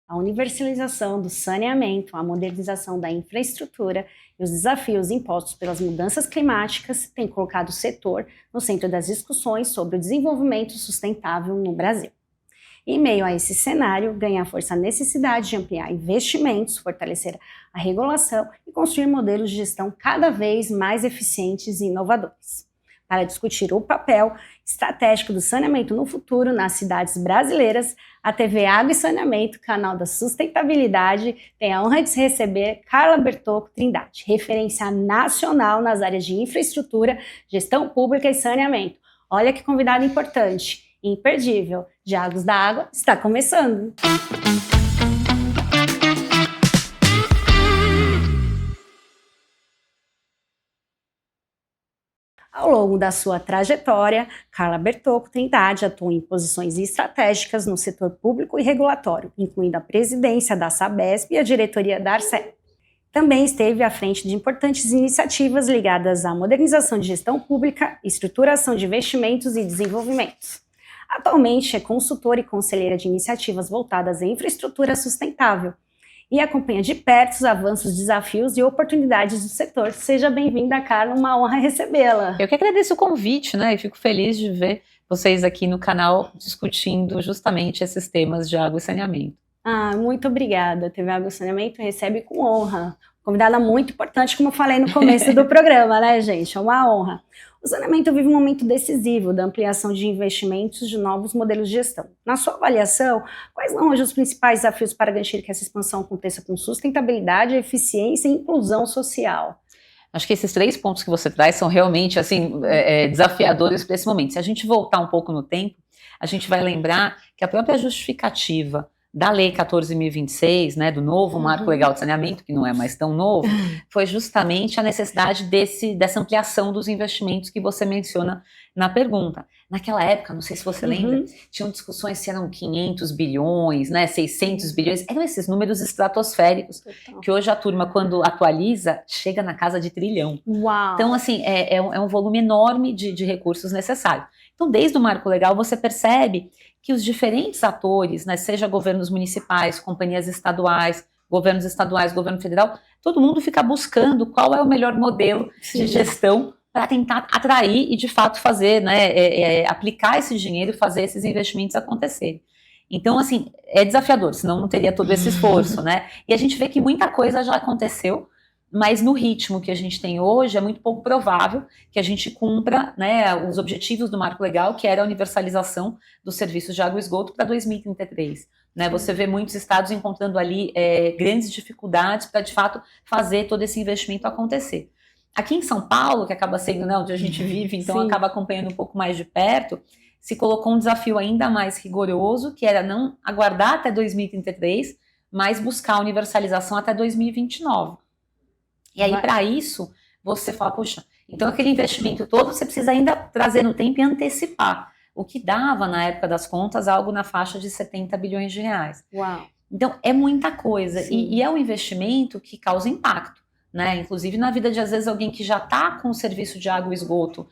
a universalização do saneamento, a modernização da infraestrutura e os desafios impostos pelas mudanças climáticas têm colocado o setor no centro das discussões sobre o desenvolvimento sustentável no Brasil. Em meio a esse cenário, ganha força a necessidade de ampliar investimentos, fortalecer a regulação e construir modelos de gestão cada vez mais eficientes e inovadores. Para discutir o papel estratégico do saneamento no futuro nas cidades brasileiras, a TV Água e Saneamento, canal da sustentabilidade, tem a honra de receber Carla Bertocco Trindade, referência nacional nas áreas de infraestrutura, gestão pública e saneamento. Olha que convidado importante! Imperdível. Diálogos da Água está começando. Ao longo da sua trajetória, Carla Bertocco Trindade atuou em posições estratégicas no setor público e regulatório, incluindo a presidência da Sabesp e a diretoria da Arcep. Também esteve à frente de importantes iniciativas ligadas à modernização de gestão pública, estruturação de investimentos e desenvolvimentos. Atualmente é consultora e conselheira de iniciativas voltadas à infraestrutura sustentável e acompanha de perto os avanços, desafios e oportunidades do setor. Seja bem-vinda, Carla, uma honra recebê-la. Eu que agradeço o convite, né, e fico feliz de ver vocês aqui no canal discutindo justamente esses temas de água e saneamento. Muito obrigada. A TV Água e Saneamento recebe com honra. Convidada muito importante, como eu falei no começo do programa, né, gente? É uma honra. O saneamento vive um momento decisivo da ampliação de investimentos de novos modelos de gestão. Na sua avaliação, quais são hoje os principais desafios para garantir que essa expansão aconteça com sustentabilidade, eficiência e inclusão social? Acho que esses 3 pontos que você traz são realmente assim, desafiadores para esse momento. Se a gente voltar um pouco no tempo, a gente vai lembrar que a própria justificativa da Lei 14.026, né, do novo Marco Legal de Saneamento, que não é mais tão novo, foi justamente a necessidade dessa ampliação dos investimentos que você menciona na pergunta. Naquela época, não sei se você lembra, tinham discussões se eram 500 bilhões, né, 600 bilhões, eram esses números estratosféricos, que hoje a turma, quando atualiza, chega na casa de trilhão. Uau. Então, assim, é um volume enorme de recursos necessários. Então, desde o Marco Legal, você percebe que os diferentes atores, né, seja governos municipais, companhias estaduais, governo federal, todo mundo fica buscando qual é o melhor modelo de gestão para tentar atrair e, de fato, fazer, né, aplicar esse dinheiro e fazer esses investimentos acontecerem. Então, assim, é desafiador, senão não teria todo esse esforço, né? E a gente vê que muita coisa já aconteceu, mas no ritmo que a gente tem hoje, é muito pouco provável que a gente cumpra, né, os objetivos do Marco Legal, que era a universalização dos serviços de água e esgoto para 2033. Né? Você vê muitos estados encontrando ali grandes dificuldades para, de fato, fazer todo esse investimento acontecer. Aqui em São Paulo, que acaba sendo, né, onde a gente vive, então acaba acompanhando um pouco mais de perto, se colocou um desafio ainda mais rigoroso, que era não aguardar até 2033, mas buscar a universalização até 2029. E aí, para isso, você fala, poxa, então aquele investimento todo você precisa ainda trazer no tempo e antecipar, o que dava, na época das contas, algo na faixa de 70 bilhões de reais. Uau. Então, é muita coisa, e é um investimento que causa impacto, né? Inclusive na vida de, às vezes, alguém que já está com o serviço de água e esgoto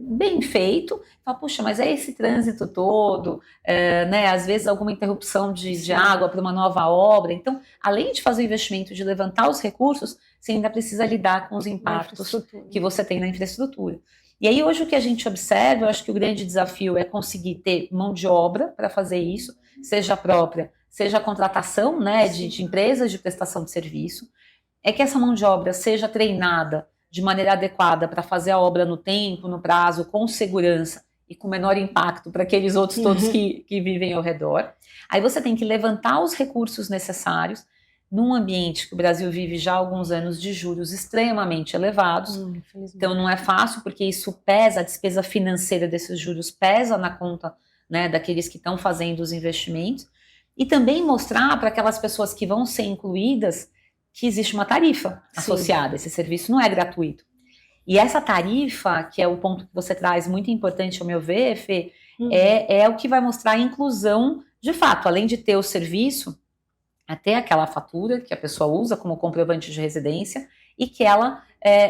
bem feito, fala, puxa, mas é esse trânsito todo, né, às vezes alguma interrupção de água para uma nova obra. Então, além de fazer o investimento, de levantar os recursos, você ainda precisa lidar com os impactos que você tem na infraestrutura. E aí, hoje, o que a gente observa, eu acho que o grande desafio é conseguir ter mão de obra para fazer isso, seja própria, seja a contratação, né, de empresas de prestação de serviço, é que essa mão de obra seja treinada de maneira adequada para fazer a obra no tempo, no prazo, com segurança e com menor impacto para aqueles outros todos que vivem ao redor. Aí você tem que levantar os recursos necessários num ambiente que o Brasil vive já há alguns anos de juros extremamente elevados. Então não é fácil, porque isso pesa, a despesa financeira desses juros pesa na conta, né, daqueles que estão fazendo os investimentos. E também mostrar para aquelas pessoas que vão ser incluídas que existe uma tarifa associada, esse serviço não é gratuito. E essa tarifa, que é o ponto que você traz muito importante ao meu ver, Fê, é o que vai mostrar a inclusão, de fato, além de ter o serviço, até aquela fatura que a pessoa usa como comprovante de residência e que ela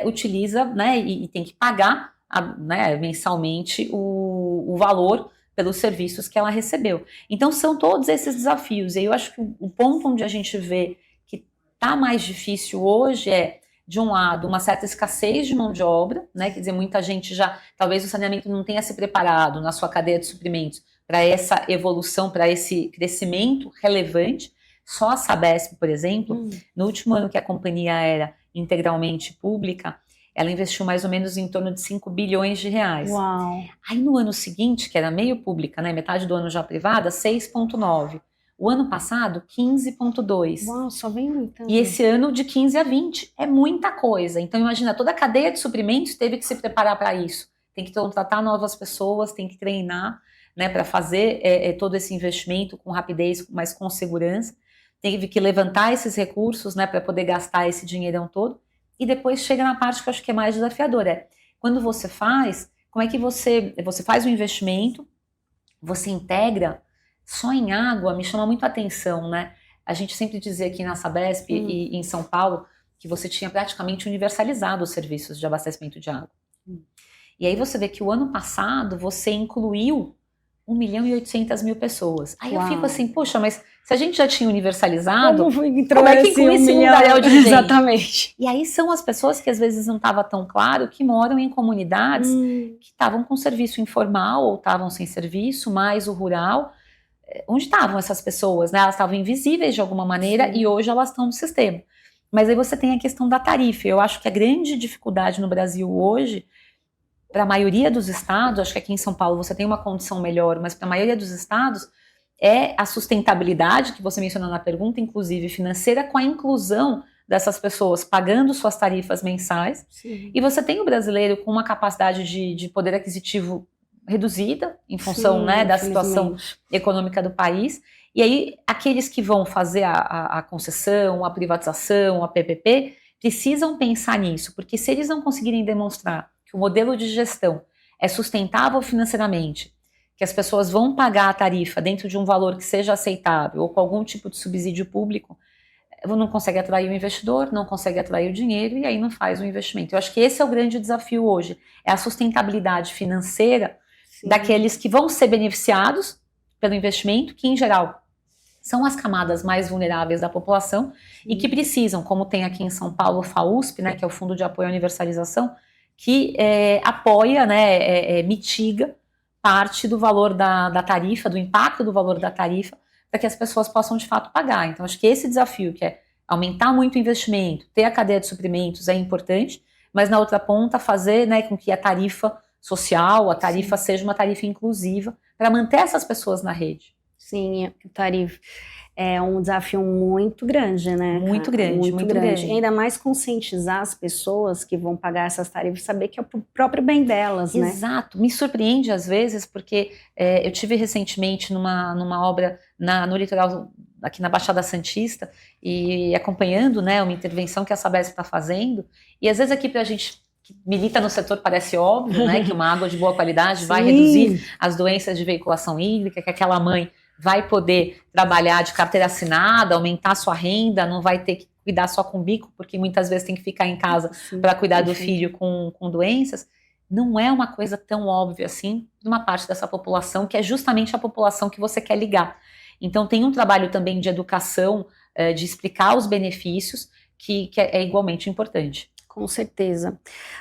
utiliza, né, e tem que pagar né, mensalmente o valor pelos serviços que ela recebeu. Então são todos esses desafios, e eu acho que o ponto onde a gente vê que está mais difícil hoje é, de um lado, uma certa escassez de mão de obra, né? Quer dizer, muita gente já, talvez o saneamento não tenha se preparado na sua cadeia de suprimentos para essa evolução, para esse crescimento relevante. Só a Sabesp, por exemplo, no último ano que a companhia era integralmente pública, ela investiu mais ou menos em torno de 5 bilhões de reais. Uau. Aí no ano seguinte, que era meio pública, né, metade do ano já privada, 6,9. O ano passado, 15,2. Uau, só vem aumentando. E esse ano de 15 a 20. É muita coisa. Então imagina, toda a cadeia de suprimentos teve que se preparar para isso. Tem que contratar novas pessoas, tem que treinar, né, para fazer todo esse investimento com rapidez, mas com segurança. Teve que levantar esses recursos, né, para poder gastar esse dinheirão todo. E depois chega na parte que eu acho que é mais desafiadora. Quando você faz, como é que você faz o investimento, você integra, só em água me chama muito a atenção, né? A gente sempre dizia aqui na Sabesp e em São Paulo que você tinha praticamente universalizado os serviços de abastecimento de água. E aí você vê que o ano passado você incluiu 1.800.000 pessoas. Aí eu fico assim, poxa, mas se a gente já tinha universalizado, como é que inclui esse mundaréu de gente? Exatamente. E aí são as pessoas que às vezes não estava tão claro, que moram em comunidades que estavam com serviço informal ou estavam sem serviço, mais o rural. Onde estavam essas pessoas, né? Elas estavam invisíveis de alguma maneira. Sim. E hoje elas estão no sistema. Mas aí você tem a questão da tarifa. Eu acho que a grande dificuldade no Brasil hoje, para a maioria dos estados, acho que aqui em São Paulo você tem uma condição melhor, mas para a maioria dos estados é a sustentabilidade, que você mencionou na pergunta, inclusive financeira, com a inclusão dessas pessoas pagando suas tarifas mensais. Sim. E você tem o brasileiro com uma capacidade de poder aquisitivo reduzida, em função, né, da situação econômica do país. E aí, aqueles que vão fazer a concessão, a privatização, a PPP, precisam pensar nisso, porque se eles não conseguirem demonstrar que o modelo de gestão é sustentável financeiramente, que as pessoas vão pagar a tarifa dentro de um valor que seja aceitável, ou com algum tipo de subsídio público, não consegue atrair o investidor, não consegue atrair o dinheiro, e aí não faz o investimento. Eu acho que esse é o grande desafio hoje, é a sustentabilidade financeira. Sim. Daqueles que vão ser beneficiados pelo investimento, que em geral são as camadas mais vulneráveis da população. Sim. E que precisam, como tem aqui em São Paulo o FAUSP, né, que é o Fundo de Apoio à Universalização, que apoia, né, mitiga parte do valor da tarifa, do impacto do valor da tarifa, para que as pessoas possam de fato pagar. Então acho que esse desafio, que é aumentar muito o investimento, ter a cadeia de suprimentos, é importante, mas na outra ponta fazer, né, com que a tarifa social, a tarifa Sim. seja uma tarifa inclusiva, para manter essas pessoas na rede. Sim, a tarifa é um desafio muito grande, né? Muito grande, muito grande. E ainda mais conscientizar as pessoas que vão pagar essas tarifas, saber que é o próprio bem delas, né? Exato, me surpreende às vezes, porque eu tive recentemente numa obra no litoral, aqui na Baixada Santista, e acompanhando, né, uma intervenção que a Sabesp está fazendo, e às vezes aqui pra gente que milita no setor parece óbvio, né, que uma água de boa qualidade vai reduzir as doenças de veiculação hídrica, que aquela mãe vai poder trabalhar de carteira assinada, aumentar sua renda, não vai ter que cuidar só com o bico, porque muitas vezes tem que ficar em casa para cuidar do filho com doenças. Não é uma coisa tão óbvia assim de uma parte dessa população, que é justamente a população que você quer ligar. Então tem um trabalho também de educação, de explicar os benefícios, que é igualmente importante. Com certeza.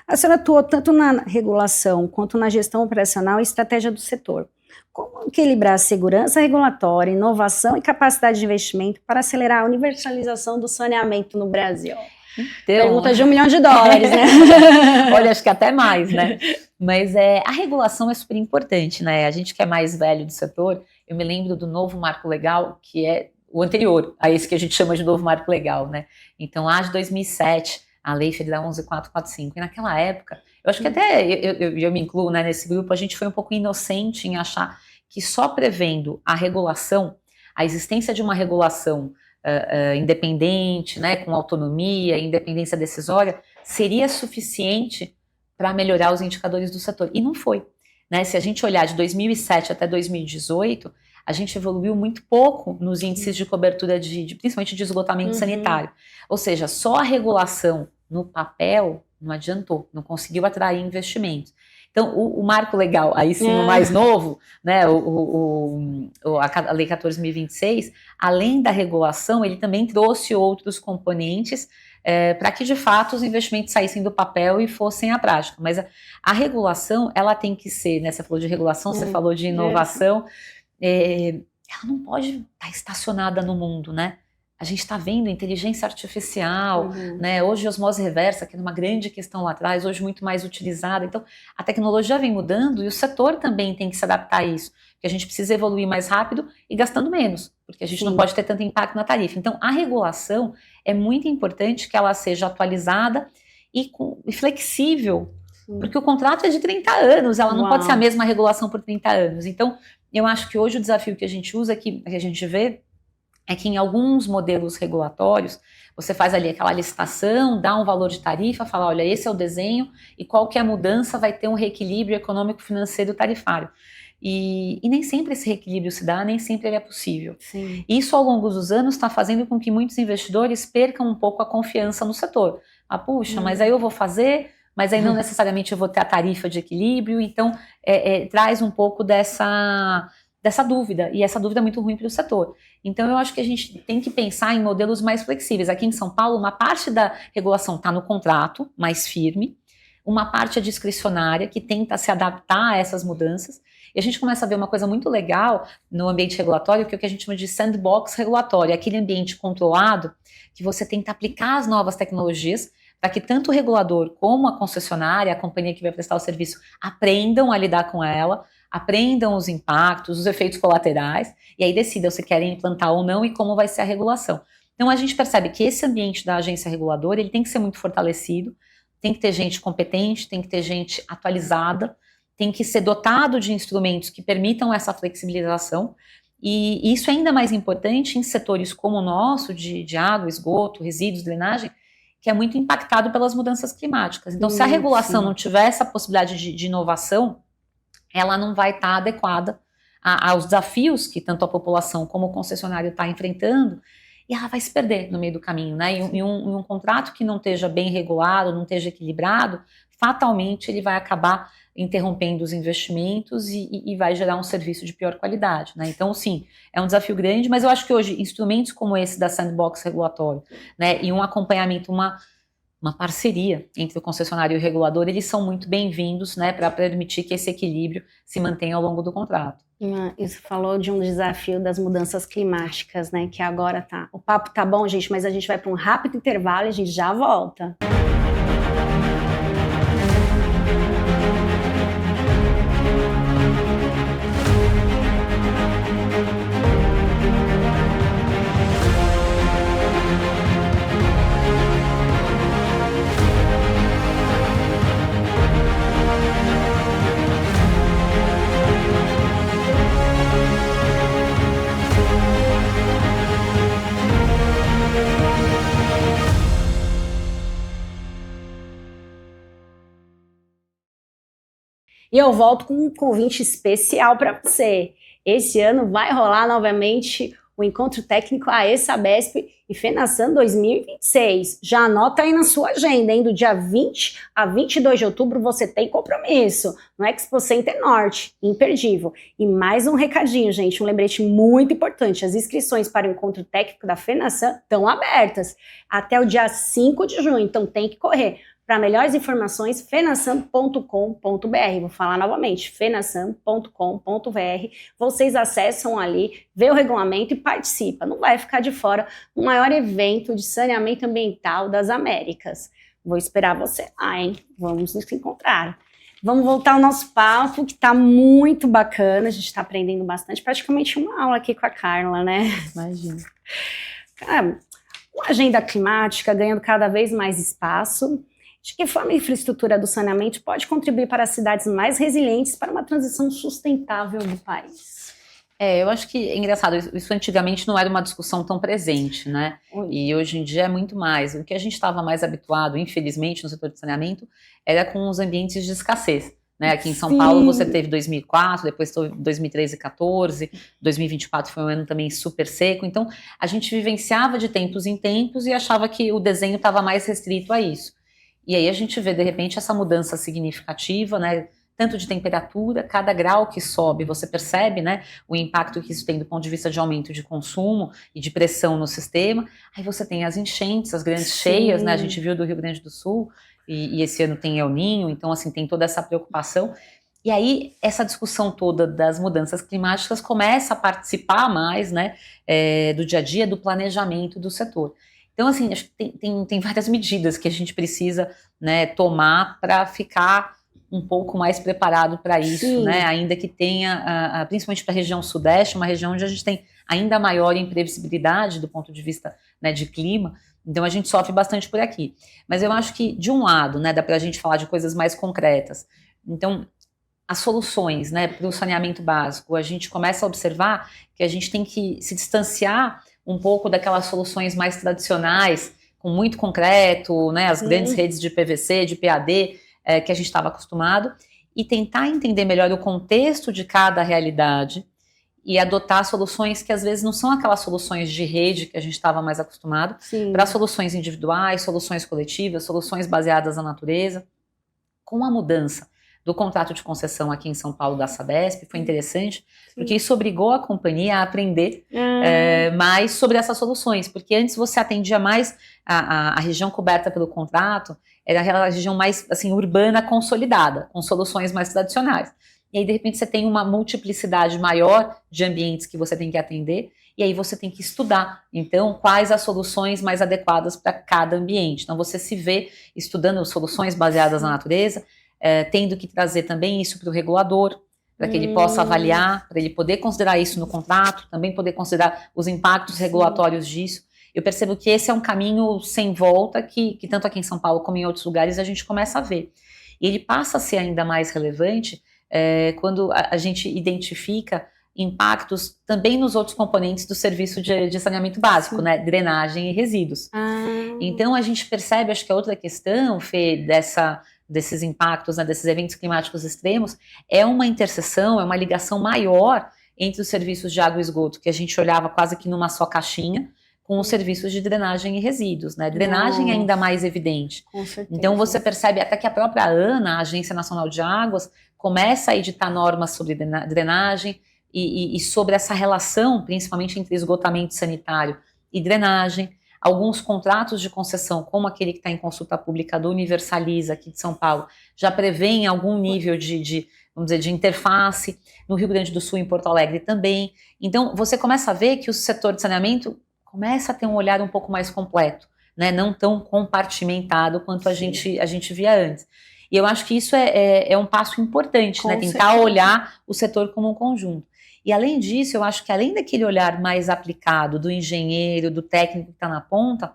A senhora atuou tanto na regulação quanto na gestão operacional e estratégia do setor. Como equilibrar a segurança regulatória, inovação e capacidade de investimento para acelerar a universalização do saneamento no Brasil? Então, pergunta de $1 milhão, né? Olha, acho que até mais, né? Mas a regulação é super importante, né? A gente que é mais velho do setor, eu me lembro do novo marco legal, que é o anterior a esse que a gente chama de novo marco legal, né? Então, lá de 2007, a Lei Federal 11.445, e naquela época, eu acho que até eu me incluo, né, nesse grupo, a gente foi um pouco inocente em achar que só prevendo a regulação, a existência de uma regulação independente, né, com autonomia, independência decisória, seria suficiente para melhorar os indicadores do setor. E não foi. Né? Se a gente olhar de 2007 até 2018, a gente evoluiu muito pouco nos índices de cobertura, principalmente de esgotamento sanitário. Ou seja, só a regulação no papel não adiantou, não conseguiu atrair investimentos. Então, o marco legal, aí sim, o mais novo, né, a Lei 14.026, além da regulação, ele também trouxe outros componentes para que, de fato, os investimentos saíssem do papel e fossem à prática. Mas a regulação, ela tem que ser, né, você falou de regulação, você falou de inovação, ela não pode estar estacionada no mundo, né? A gente está vendo inteligência artificial, né? Hoje osmose reversa, que era uma grande questão lá atrás, hoje muito mais utilizada. Então, a tecnologia vem mudando e o setor também tem que se adaptar a isso, porque a gente precisa evoluir mais rápido e gastando menos, porque a gente não pode ter tanto impacto na tarifa. Então, a regulação é muito importante que ela seja atualizada e flexível, porque o contrato é de 30 anos, ela não pode ser a mesma regulação por 30 anos. Então, eu acho que hoje o desafio que a gente usa, que a gente vê, é que em alguns modelos regulatórios, você faz ali aquela licitação, dá um valor de tarifa, fala, olha, esse é o desenho e qualquer mudança vai ter um reequilíbrio econômico-financeiro tarifário. E nem sempre esse reequilíbrio se dá, nem sempre ele é possível. Sim. Isso ao longo dos anos está fazendo com que muitos investidores percam um pouco a confiança no setor. Ah, puxa, mas aí eu vou fazer, mas aí não necessariamente eu vou ter a tarifa de equilíbrio, então traz um pouco dessa dúvida, e essa dúvida é muito ruim para o setor. Então eu acho que a gente tem que pensar em modelos mais flexíveis. Aqui em São Paulo, uma parte da regulação está no contrato, mais firme, uma parte é discricionária, que tenta se adaptar a essas mudanças, e a gente começa a ver uma coisa muito legal no ambiente regulatório, que é o que a gente chama de sandbox regulatório, aquele ambiente controlado, que você tenta aplicar as novas tecnologias, para que tanto o regulador como a concessionária, a companhia que vai prestar o serviço, aprendam a lidar com ela, aprendam os impactos, os efeitos colaterais, e aí decidam se querem implantar ou não e como vai ser a regulação. Então a gente percebe que esse ambiente da agência reguladora, ele tem que ser muito fortalecido, tem que ter gente competente, tem que ter gente atualizada, tem que ser dotado de instrumentos que permitam essa flexibilização, e isso é ainda mais importante em setores como o nosso, de água, esgoto, resíduos, drenagem, que é muito impactado pelas mudanças climáticas. Então, se a regulação não tiver essa possibilidade de inovação, ela não vai estar adequada aos desafios que tanto a população como o concessionário está enfrentando, e ela vai se perder no meio do caminho, né? E um contrato que não esteja bem regulado, não esteja equilibrado, fatalmente ele vai acabar interrompendo os investimentos e vai gerar um serviço de pior qualidade, né? Então, sim, é um desafio grande, mas eu acho que hoje instrumentos como esse da sandbox regulatório, né, e um acompanhamento, uma parceria entre o concessionário e o regulador, eles são muito bem-vindos, né, para permitir que esse equilíbrio se mantenha ao longo do contrato. Isso falou de um desafio das mudanças climáticas, né, que agora tá, o papo tá bom, gente, mas a gente vai para um rápido intervalo e a gente já volta. E eu volto com um convite especial para você. Esse ano vai rolar novamente o Encontro Técnico AESABESP e FENASAM 2026. Já anota aí na sua agenda, hein? Do dia 20 a 22 de outubro você tem compromisso no Expo Center Norte, imperdível. E mais um recadinho, gente, um lembrete muito importante. As inscrições para o Encontro Técnico da FENASAM estão abertas até o dia 5 de junho, então tem que correr. Para melhores informações, fenasam.com.br. Vou falar novamente, fenasam.com.br. Vocês acessam ali, vê o regulamento e participa. Não vai ficar de fora o maior evento de saneamento ambiental das Américas. Vou esperar você lá, hein? Vamos nos encontrar. Vamos voltar ao nosso papo, que está muito bacana. A gente está aprendendo bastante, praticamente uma aula aqui com a Carla, né? Imagina. Cara, a agenda climática ganhando cada vez mais espaço. De que forma a infraestrutura do saneamento pode contribuir para as cidades mais resilientes para uma transição sustentável do país? Eu acho que é engraçado, isso antigamente não era uma discussão tão presente, né? E hoje em dia é muito mais. O que a gente estava mais habituado, infelizmente, no setor de saneamento, era com os ambientes de escassez. Né? Aqui em São Paulo você teve 2004, depois 2013 e 2014, 2024 foi um ano também super seco, então a gente vivenciava de tempos em tempos e achava que o desenho estava mais restrito a isso. E aí a gente vê, de repente, essa mudança significativa, né, tanto de temperatura, cada grau que sobe, você percebe, né, o impacto que isso tem do ponto de vista de aumento de consumo e de pressão no sistema. Aí você tem as enchentes, as grandes cheias, né, a gente viu do Rio Grande do Sul, e esse ano tem El Niño, então assim, tem toda essa preocupação. E aí, essa discussão toda das mudanças climáticas começa a participar mais, né, do dia a dia, do planejamento do setor. Então, assim, acho que tem várias medidas que a gente precisa, né, tomar para ficar um pouco mais preparado para isso, né, ainda que tenha, principalmente para a região sudeste, uma região onde a gente tem ainda maior imprevisibilidade do ponto de vista, né, de clima. Então, a gente sofre bastante por aqui. Mas eu acho que, de um lado, né, dá para a gente falar de coisas mais concretas. Então, as soluções, né, para o saneamento básico, a gente começa a observar que a gente tem que se distanciar um pouco daquelas soluções mais tradicionais, com muito concreto, né, as grandes redes de PVC, de PAD, que a gente estava acostumado, e tentar entender melhor o contexto de cada realidade e adotar soluções que às vezes não são aquelas soluções de rede que a gente estava mais acostumado, para soluções individuais, soluções coletivas, soluções baseadas na natureza. Com a mudança do contrato de concessão aqui em São Paulo da Sabesp, foi interessante, porque isso obrigou a companhia a aprender mais sobre essas soluções, porque antes você atendia mais a região coberta pelo contrato, era aquela região mais assim, urbana consolidada, com soluções mais tradicionais. E aí, de repente, você tem uma multiplicidade maior de ambientes que você tem que atender, e aí você tem que estudar, então, quais as soluções mais adequadas para cada ambiente. Então, você se vê estudando soluções baseadas na natureza, tendo que trazer também isso para o regulador, para que ele possa avaliar, para ele poder considerar isso no contrato, também poder considerar os impactos regulatórios disso. Eu percebo que esse é um caminho sem volta que tanto aqui em São Paulo como em outros lugares a gente começa a ver. E ele passa a ser ainda mais relevante quando a gente identifica impactos também nos outros componentes do serviço de saneamento básico, né, drenagem e resíduos. Então a gente percebe, acho que a outra questão, Fê, desses impactos, né, desses eventos climáticos extremos, é uma interseção, é uma ligação maior entre os serviços de água e esgoto, que a gente olhava quase que numa só caixinha, com os serviços de drenagem e resíduos, né? Drenagem é ainda mais evidente. Com certeza. Então você percebe até que a própria ANA, a Agência Nacional de Águas, começa a editar normas sobre drenagem e sobre essa relação, principalmente entre esgotamento sanitário e drenagem. Alguns contratos de concessão, como aquele que está em consulta pública do Universaliza, aqui de São Paulo, já prevêem algum nível vamos dizer, de interface. No Rio Grande do Sul, em Porto Alegre também. Então, você começa a ver que o setor de saneamento começa a ter um olhar um pouco mais completo, né? Não tão compartimentado quanto a gente via antes. E eu acho que isso é um passo importante, né? Tentar olhar o setor como um conjunto. E além disso, eu acho que além daquele olhar mais aplicado do engenheiro, do técnico que está na ponta,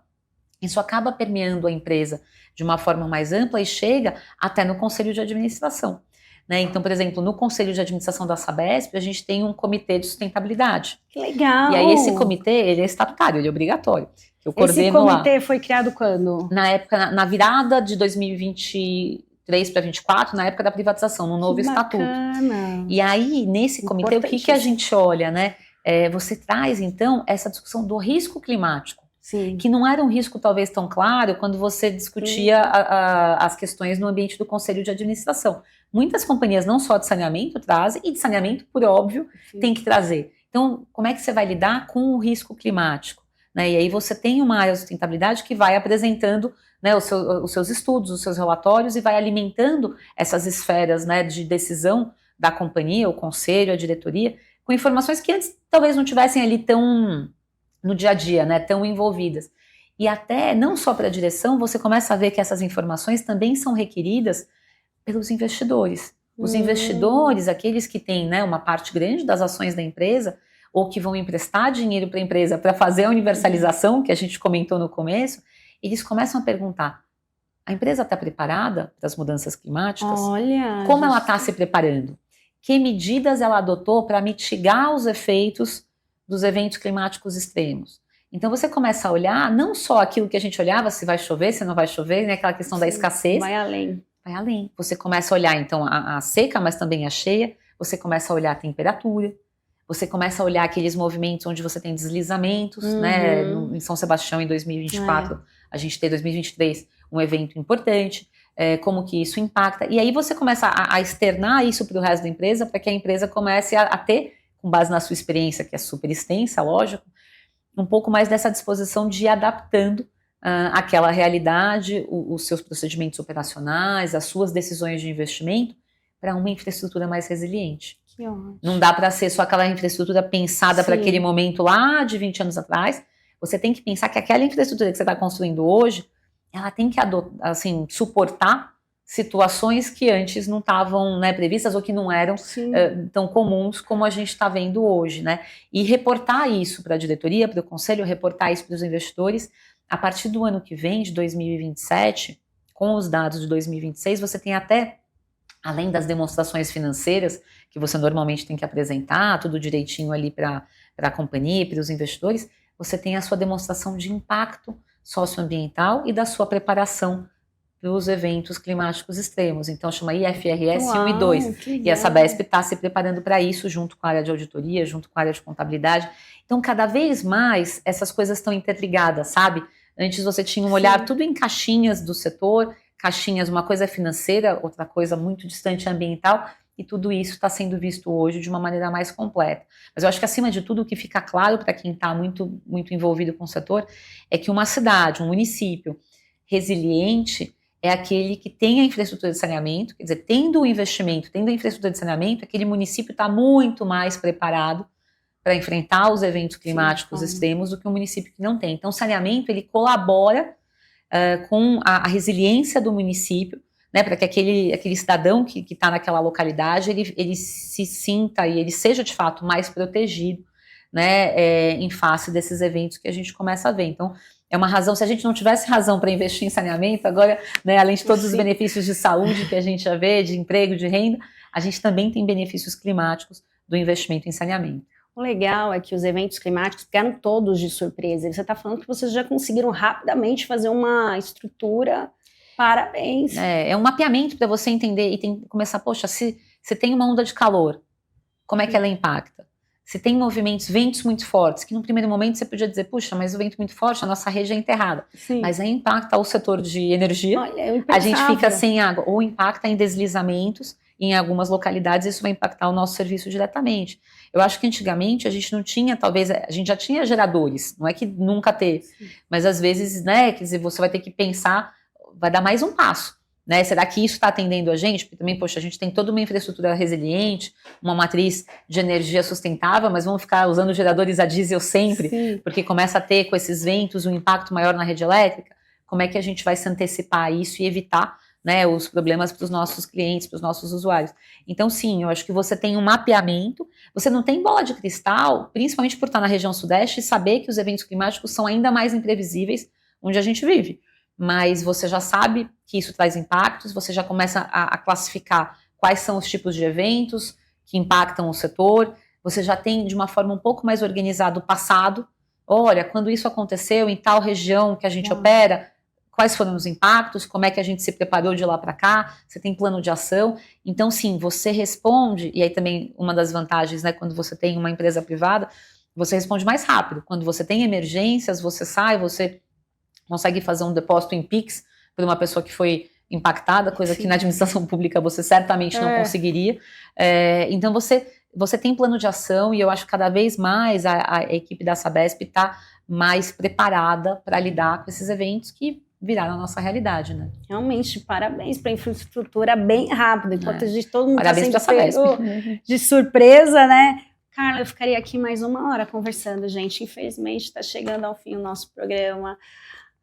isso acaba permeando a empresa de uma forma mais ampla e chega até no conselho de administração. Né? Então, por exemplo, no conselho de administração da Sabesp, a gente tem um comitê de sustentabilidade. Que legal! E aí esse comitê, ele é estatutário, ele é obrigatório. Eu coordeno esse comitê foi criado quando? Na época, na virada de 2023 para 2024, na época da privatização, no novo estatuto. E aí, nesse comitê, o que a gente olha, né? Você traz, então, essa discussão do risco climático. Sim. Que não era um risco talvez tão claro quando você discutia as questões no ambiente do conselho de administração. Muitas companhias, não só de saneamento, trazem, e de saneamento, por óbvio, tem que trazer. Então, como é que você vai lidar com o risco climático? Né? E aí você tem uma área de sustentabilidade que vai apresentando, né, os seus estudos, os seus relatórios, e vai alimentando essas esferas, né, de decisão da companhia, o conselho, a diretoria, com informações que antes talvez não tivessem ali tão no dia a dia, né, tão envolvidas. E até, não só para a direção, você começa a ver que essas informações também são requeridas pelos investidores. Os investidores, aqueles que têm, né, uma parte grande das ações da empresa, ou que vão emprestar dinheiro para a empresa para fazer a universalização, que a gente comentou no começo, eles começam a perguntar, a empresa está preparada para as mudanças climáticas? Olha, como ela está se preparando? Que medidas ela adotou para mitigar os efeitos dos eventos climáticos extremos? Então você começa a olhar não só aquilo que a gente olhava, se vai chover, se não vai chover, né, aquela questão da escassez. Vai além. Vai além. Você começa a olhar então a seca, mas também a cheia, você começa a olhar a temperatura, você começa a olhar aqueles movimentos onde você tem deslizamentos, né, em São Sebastião em 2024, a gente tem 2023 um evento importante, como que isso impacta. E aí você começa a externar isso para o resto da empresa, para que a empresa comece a ter, com base na sua experiência, que é super extensa, lógico, um pouco mais dessa disposição de ir adaptando aquela realidade, os seus procedimentos operacionais, as suas decisões de investimento, para uma infraestrutura mais resiliente. Que ótimo. Não dá para ser só aquela infraestrutura pensada para aquele momento lá de 20 anos atrás. Você tem que pensar que aquela infraestrutura que você está construindo hoje, ela tem que assim, suportar situações que antes não estavam, né, previstas ou que não eram tão comuns como a gente está vendo hoje, né? E reportar isso para a diretoria, para o conselho, reportar isso para os investidores. A partir do ano que vem, de 2027, com os dados de 2026, você tem até, além das demonstrações financeiras, que você normalmente tem que apresentar, tudo direitinho ali para a companhia, para os investidores, você tem a sua demonstração de impacto socioambiental e da sua preparação para os eventos climáticos extremos. Então, chama IFRS 1 e 2. E a Sabesp está se preparando para isso, junto com a área de auditoria, junto com a área de contabilidade. Então, cada vez mais, essas coisas estão interligadas, sabe? Antes você tinha um olhar tudo em caixinhas do setor, caixinhas, uma coisa financeira, outra coisa muito distante ambiental, e tudo isso está sendo visto hoje de uma maneira mais completa. Mas eu acho que, acima de tudo, o que fica claro para quem está muito, muito envolvido com o setor é que uma cidade, um município resiliente é aquele que tem a infraestrutura de saneamento, quer dizer, tendo o investimento, tendo a infraestrutura de saneamento, aquele município está muito mais preparado para enfrentar os eventos climáticos extremos do que um município que não tem. Então, o saneamento, ele colabora com a resiliência do município, né, para que aquele cidadão que está naquela localidade, ele se sinta e ele seja, de fato, mais protegido, né, em face desses eventos que a gente começa a ver. Então, é uma razão, se a gente não tivesse razão para investir em saneamento, agora, né, além de todos os benefícios de saúde que a gente já vê, de emprego, de renda, a gente também tem benefícios climáticos do investimento em saneamento. O legal é que os eventos climáticos pegaram todos de surpresa. E você está falando que vocês já conseguiram rapidamente fazer uma estrutura. Parabéns. É um mapeamento para você entender e tem que começar, poxa, se tem uma onda de calor, como é que ela impacta? Se tem movimentos, ventos muito fortes, que no primeiro momento você podia dizer, puxa, mas o vento muito forte, a nossa rede é enterrada. Mas aí impacta o setor de energia, a gente fica sem água, ou impacta em deslizamentos, em algumas localidades isso vai impactar o nosso serviço diretamente. Eu acho que antigamente a gente não tinha, talvez, a gente já tinha geradores, não é que nunca teve, mas às vezes, né, quer dizer, você vai ter que pensar, vai dar mais um passo, né? Será que isso está atendendo a gente? Porque também, poxa, a gente tem toda uma infraestrutura resiliente, uma matriz de energia sustentável, mas vamos ficar usando geradores a diesel sempre, porque começa a ter, com esses ventos, um impacto maior na rede elétrica. Como é que a gente vai se antecipar a isso e evitar, né, os problemas para os nossos clientes, para os nossos usuários? Então, sim, eu acho que você tem um mapeamento, você não tem bola de cristal, principalmente por estar na região sudeste, e saber que os eventos climáticos são ainda mais imprevisíveis onde a gente vive. Mas você já sabe que isso traz impactos, você já começa a classificar quais são os tipos de eventos que impactam o setor, você já tem, de uma forma um pouco mais organizada, o passado. Olha, quando isso aconteceu em tal região que a gente opera, quais foram os impactos, como é que a gente se preparou de lá para cá, você tem plano de ação. Então, sim, você responde, e aí também uma das vantagens, né, quando você tem uma empresa privada, você responde mais rápido. Quando você tem emergências, você sai, você consegue fazer um depósito em Pix para uma pessoa que foi impactada, coisa que na administração pública você certamente não conseguiria. Então você tem plano de ação, e eu acho que cada vez mais a equipe da Sabesp está mais preparada para lidar com esses eventos que viraram a nossa realidade, né? Realmente, parabéns para a infraestrutura bem rápida, enquanto a gente, todo mundo está sendo pego de surpresa, né? Carla, eu ficaria aqui mais uma hora conversando, gente. Infelizmente, está chegando ao fim o nosso programa.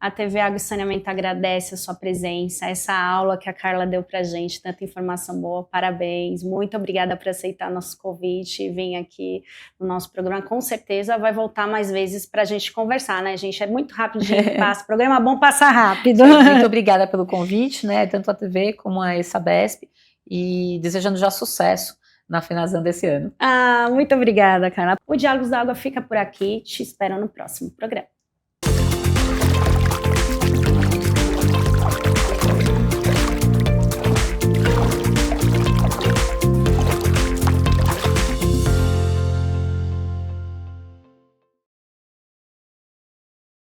A TV Água e Saneamento agradece a sua presença, essa aula que a Carla deu pra gente, tanta informação boa, parabéns. Muito obrigada por aceitar nosso convite e vir aqui no nosso programa. Com certeza vai voltar mais vezes pra gente conversar, né, gente? É muito rápido, gente, passa. Programa bom, passa rápido. Muito obrigada pelo convite, né, tanto a TV como a Sabesp, e desejando já sucesso na finalização desse ano. Muito obrigada, Carla. O Diálogos da Água fica por aqui, te espero no próximo programa.